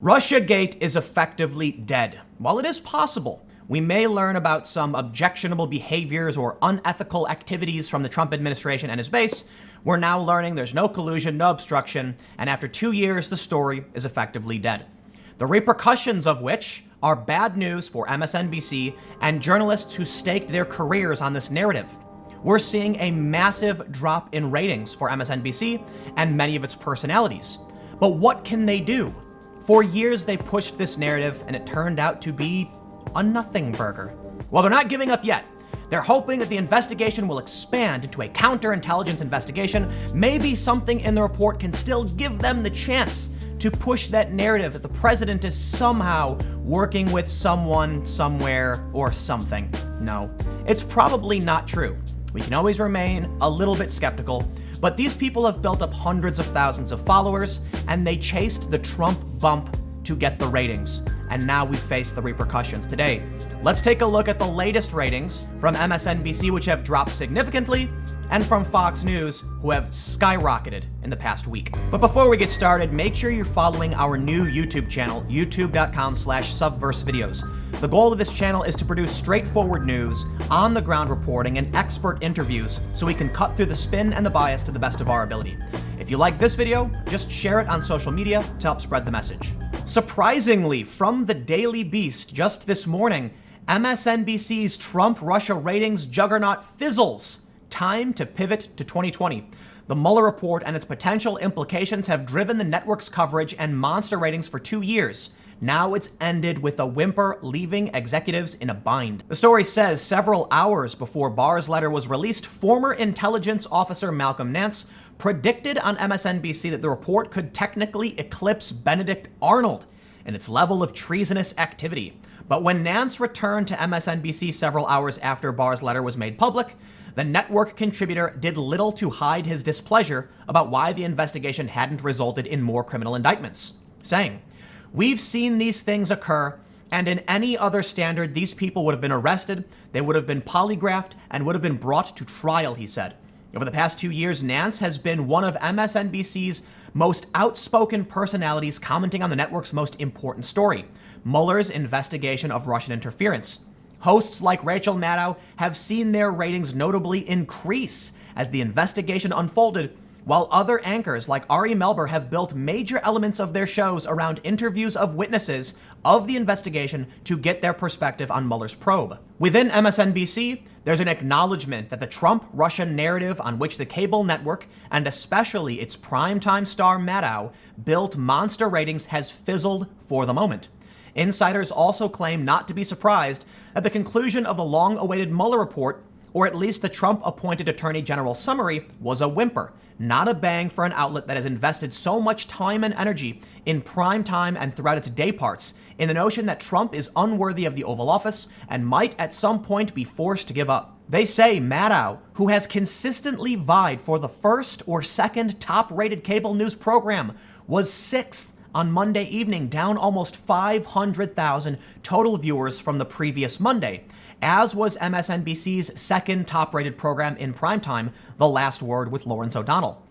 Russiagate is effectively dead. While it is possible we may learn about some objectionable behaviors or unethical activities from the Trump administration and his base, we're now learning there's no collusion, no obstruction, and after 2 years, the story is effectively dead. The repercussions of which are bad news for MSNBC and journalists who staked their careers on this narrative. We're seeing a massive drop in ratings for MSNBC and many of its personalities. But what can they do? For years, they pushed this narrative, and it turned out to be a nothing burger. Well, they're not giving up yet. They're hoping that the investigation will expand into a counterintelligence investigation. Maybe something in the report can still give them the chance to push that narrative that the president is somehow working with someone, somewhere, or something. No, it's probably not true. We can always remain a little bit skeptical, but these people have built up hundreds of thousands of followers, and they chased the Trump bump to get the ratings. And now we face the repercussions today. Let's take a look at the latest ratings from MSNBC, which have dropped significantly, and from Fox News, who have skyrocketed in the past week. But before we get started, make sure you're following our new YouTube channel, youtube.com/subversevideos. The goal of this channel is to produce straightforward news, on-the-ground reporting, and expert interviews so we can cut through the spin and the bias to the best of our ability. If you like this video, just share it on social media to help spread the message. Surprisingly, from the Daily Beast just this morning, MSNBC's Trump-Russia ratings juggernaut fizzles. Time to pivot to 2020. The Mueller report and its potential implications have driven the network's coverage and monster ratings for 2 years. Now it's ended with a whimper, leaving executives in a bind. The story says several hours before Barr's letter was released, former intelligence officer Malcolm Nance predicted on MSNBC that the report could technically eclipse Benedict Arnold in its level of treasonous activity. But when Nance returned to MSNBC several hours after Barr's letter was made public, the network contributor did little to hide his displeasure about why the investigation hadn't resulted in more criminal indictments, saying, "We've seen these things occur, and in any other standard, these people would have been arrested, they would have been polygraphed, and would have been brought to trial," he said. Over the past 2 years, Nance has been one of MSNBC's most outspoken personalities commenting on the network's most important story, Mueller's investigation of Russian interference. Hosts like Rachel Maddow have seen their ratings notably increase as the investigation unfolded, while other anchors like Ari Melber have built major elements of their shows around interviews of witnesses of the investigation to get their perspective on Mueller's probe. Within MSNBC, there's an acknowledgement that the Trump-Russia narrative on which the cable network, and especially its primetime star Maddow, built monster ratings has fizzled for the moment. Insiders also claim not to be surprised at the conclusion of the long-awaited Mueller report, or at least the Trump-appointed Attorney General summary, was a whimper, not a bang for an outlet that has invested so much time and energy in prime time and throughout its day parts, in the notion that Trump is unworthy of the Oval Office and might at some point be forced to give up. They say Maddow, who has consistently vied for the first or second top-rated cable news program, was 6th on Monday evening, down almost 500,000 total viewers from the previous Monday, as was MSNBC's second top-rated program in primetime, The Last Word with Lawrence O'Donnell.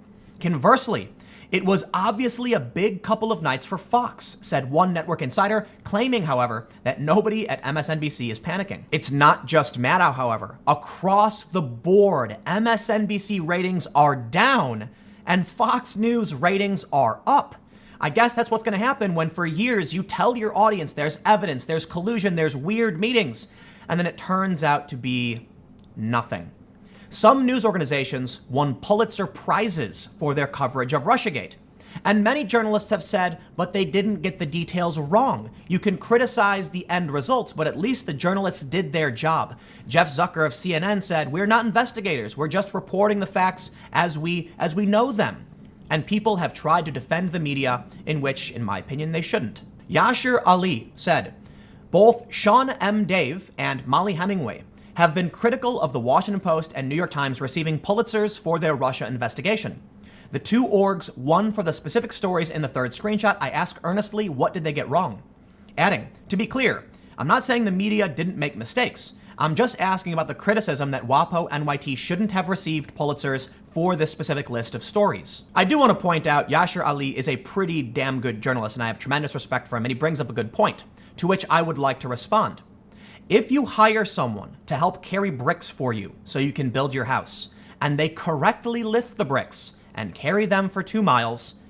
Conversely, it was obviously a big couple of nights for Fox, said one network insider, claiming, however, that nobody at MSNBC is panicking. It's not just Maddow, however. Across the board, MSNBC ratings are down, and Fox News ratings are up. I guess that's what's going to happen when for years you tell your audience there's evidence, there's collusion, there's weird meetings, and then it turns out to be nothing. Some news organizations won Pulitzer Prizes for their coverage of Russiagate. And many journalists have said, but they didn't get the details wrong. You can criticize the end results, but at least the journalists did their job. Jeff Zucker of CNN said, "We're not investigators. We're just reporting the facts as we know them." And people have tried to defend the media, in which, in my opinion, they shouldn't. Yashir Ali said, "Both Sean M. Dave and Molly Hemingway have been critical of the Washington Post and New York Times receiving Pulitzers for their Russia investigation. The two orgs won for the specific stories in the third screenshot. I ask earnestly, what did they get wrong?" Adding, "To be clear, I'm not saying the media didn't make mistakes. I'm just asking about the criticism that WAPO NYT shouldn't have received Pulitzers for this specific list of stories. I do want to point out Yashar Ali is a pretty damn good journalist, and I have tremendous respect for him, and he brings up a good point, to which I would like to respond. If you hire someone to help carry bricks for you so you can build your house, and they correctly lift the bricks and carry them for 2 miles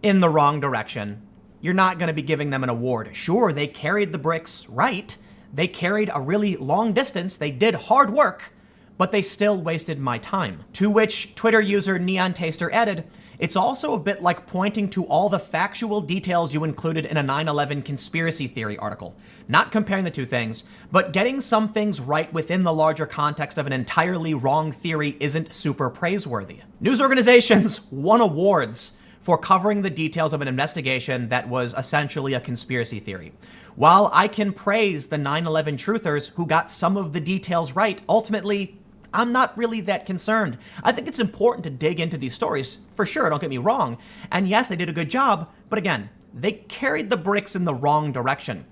in the wrong direction, you're not going to be giving them an award. Sure, they carried the bricks right. They carried a really long distance. They did hard work, but they still wasted my time. To which Twitter user Neon Taster added, it's also a bit like pointing to all the factual details you included in a 9/11 conspiracy theory article. Not comparing the two things, but getting some things right within the larger context of an entirely wrong theory isn't super praiseworthy. News organizations won awards for covering the details of an investigation that was essentially a conspiracy theory. While I can praise the 9/11 truthers who got some of the details right, ultimately, I'm not really that concerned. I think it's important to dig into these stories, for sure, don't get me wrong. And yes, they did a good job, but again, they carried the bricks in the wrong direction.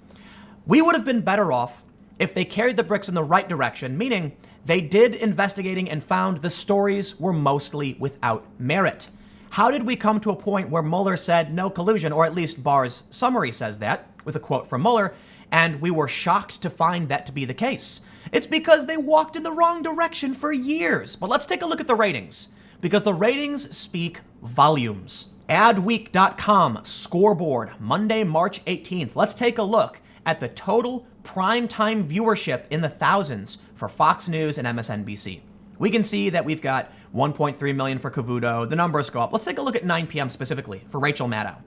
We would have been better off if they carried the bricks in the right direction, meaning they did investigating and found the stories were mostly without merit. How did we come to a point where Mueller said no collusion, or at least Barr's summary says that, with a quote from Mueller, and we were shocked to find that to be the case? It's because they walked in the wrong direction for years. But let's take a look at the ratings, because the ratings speak volumes. Adweek.com scoreboard, Monday, March 18th. Let's take a look at the total primetime viewership in the thousands for Fox News and MSNBC. We can see that we've got 1.3 million for Cavuto. The numbers go up. Let's take a look at 9 p.m. specifically for Rachel Maddow.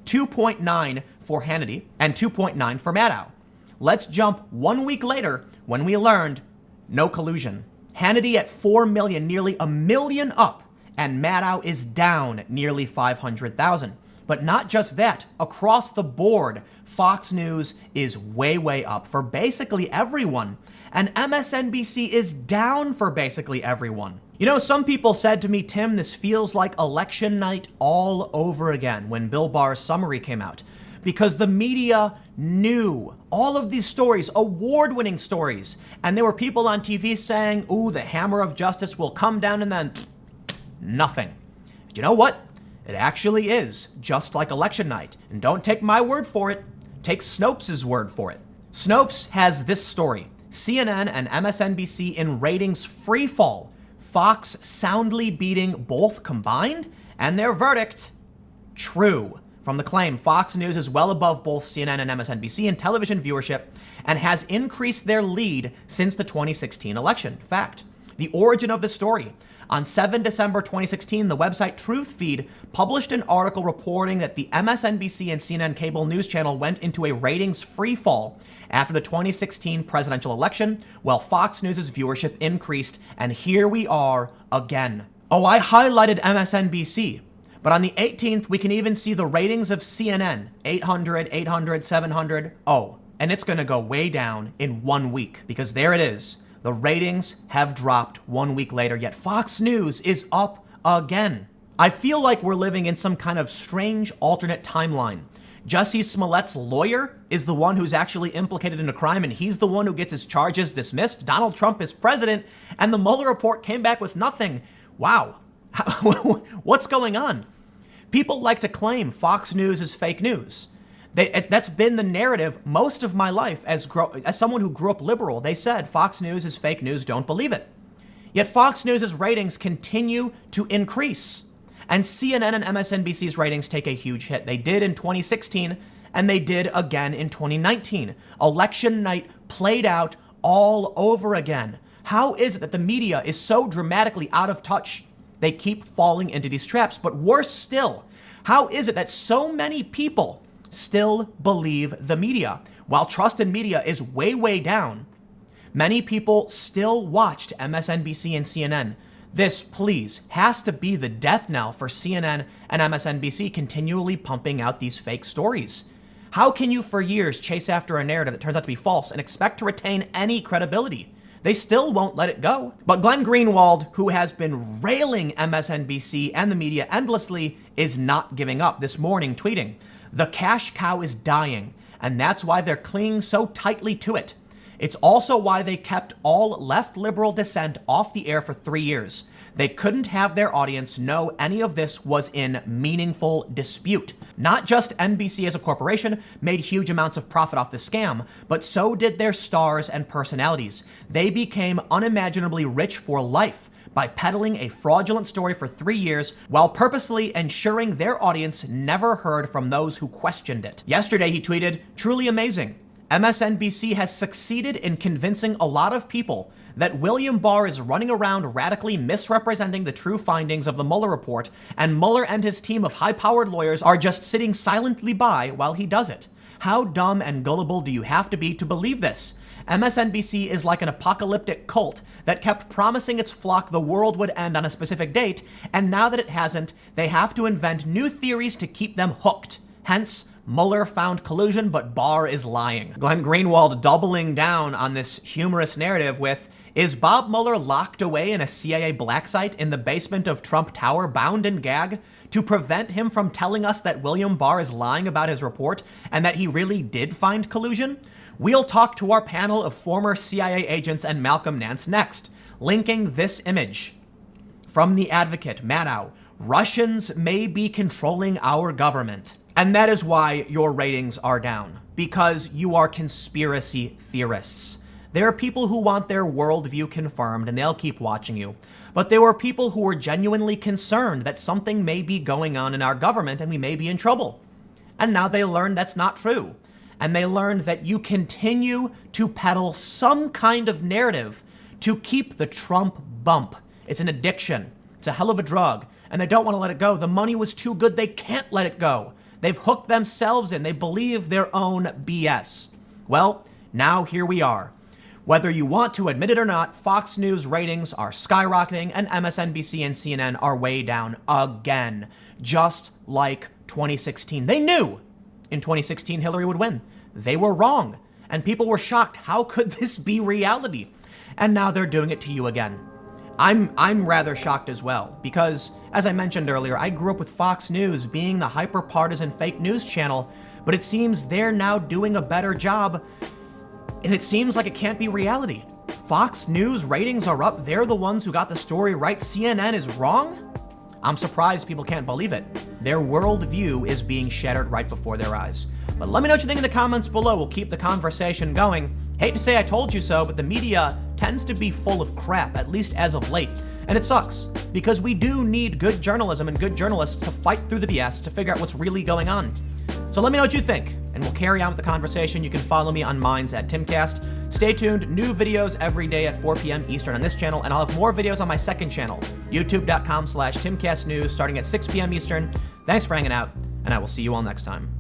2.9 for Hannity and 2.9 for Maddow. Let's jump 1 week later when we learned no collusion. Hannity at 4 million, nearly a million up, and Maddow is down nearly 500,000. But not just that, across the board, Fox News is way up for basically everyone. And MSNBC is down for basically everyone. You know, some people said to me, Tim, this feels like election night all over again when Bill Barr's summary came out. Because the media knew all of these stories, award-winning stories. And there were people on TV saying, ooh, the hammer of justice will come down, and then nothing. But you know what? It actually is just like election night. And don't take my word for it. Take Snopes' word for it. Snopes has this story. CNN and MSNBC in ratings freefall. Fox soundly beating both combined, and their verdict, true. From the claim, Fox News is well above both CNN and MSNBC in television viewership and has increased their lead since the 2016 election. Fact. The origin of the story. On 7 December 2016, the website TruthFeed published an article reporting that the MSNBC and CNN cable news channel went into a ratings freefall after the 2016 presidential election, while Fox News' viewership increased, and here we are again. Oh, I highlighted MSNBC, but on the 18th, we can even see the ratings of CNN, 800, 800, 700. Oh, and it's gonna go way down in 1 week, because there it is. The ratings have dropped 1 week later, yet Fox News is up again. I feel like we're living in some kind of strange alternate timeline. Jussie Smollett's lawyer is the one who's actually implicated in a crime, and he's the one who gets his charges dismissed. Donald Trump is president, and the Mueller report came back with nothing. Wow. What's going on? People like to claim Fox News is fake news. That's been the narrative most of my life as someone who grew up liberal. They said Fox News is fake news, don't believe it. Yet Fox News' ratings continue to increase. And CNN and MSNBC's ratings take a huge hit. They did in 2016, and they did again in 2019. Election night played out all over again. How is it that the media is so dramatically out of touch? They keep falling into these traps. But worse still, how is it that so many people still believe the media? While trust in media is way down, many people still watched MSNBC and CNN. This, please, has to be the death knell for CNN and MSNBC continually pumping out these fake stories. How can you for years chase after a narrative that turns out to be false and expect to retain any credibility? They still won't let it go. But Glenn Greenwald, who has been railing MSNBC and the media endlessly, is not giving up. This morning, tweeting, "The cash cow is dying, and that's why they're clinging so tightly to it. It's also why they kept all left liberal dissent off the air for 3 years. They couldn't have their audience know any of this was in meaningful dispute. Not just NBC as a corporation made huge amounts of profit off the scam, but so did their stars and personalities. They became unimaginably rich for life by peddling a fraudulent story for 3 years while purposely ensuring their audience never heard from those who questioned it. Yesterday, he tweeted, "Truly amazing. MSNBC has succeeded in convincing a lot of people that William Barr is running around radically misrepresenting the true findings of the Mueller report, and Mueller and his team of high-powered lawyers are just sitting silently by while he does it. How dumb and gullible do you have to be to believe this? MSNBC is like an apocalyptic cult that kept promising its flock the world would end on a specific date, and now that it hasn't, they have to invent new theories to keep them hooked. Hence, Mueller found collusion, but Barr is lying." Glenn Greenwald doubling down on this humorous narrative with, "Is Bob Mueller locked away in a CIA black site in the basement of Trump Tower, bound and gagged, to prevent him from telling us that William Barr is lying about his report and that he really did find collusion? We'll talk to our panel of former CIA agents and Malcolm Nance next." Linking this image from The Advocate, Maddow, "Russians may be controlling our government." And that is why your ratings are down, because you are conspiracy theorists. There are people who want their worldview confirmed and they'll keep watching you. But there were people who were genuinely concerned that something may be going on in our government and we may be in trouble. And now they learned that's not true. And they learned that you continue to peddle some kind of narrative to keep the Trump bump. It's an addiction. It's a hell of a drug. And they don't want to let it go. The money was too good. They can't let it go. They've hooked themselves in. They believe their own BS. Well, now here we are. Whether you want to admit it or not, Fox News ratings are skyrocketing and MSNBC and CNN are way down again, just like 2016. They knew in 2016 Hillary would win. They were wrong, and people were shocked. How could this be reality? And now they're doing it to you again. I'm rather shocked as well, because, as I mentioned earlier, I grew up with Fox News being the hyper-partisan fake news channel, but it seems they're now doing a better job, and it seems like it can't be reality. Fox News ratings are up. They're the ones who got the story right. CNN is wrong? I'm surprised people can't believe it. Their worldview is being shattered right before their eyes. But let me know what you think in the comments below. We'll keep the conversation going. Hate to say I told you so, but the media tends to be full of crap, at least as of late. And it sucks, because we do need good journalism and good journalists to fight through the BS to figure out what's really going on. So let me know what you think, and we'll carry on with the conversation. You can follow me on Minds at Timcast. Stay tuned, new videos every day at 4 p.m. Eastern on this channel, and I'll have more videos on my second channel, youtube.com/TimcastNews, starting at 6 p.m. Eastern. Thanks for hanging out, and I will see you all next time.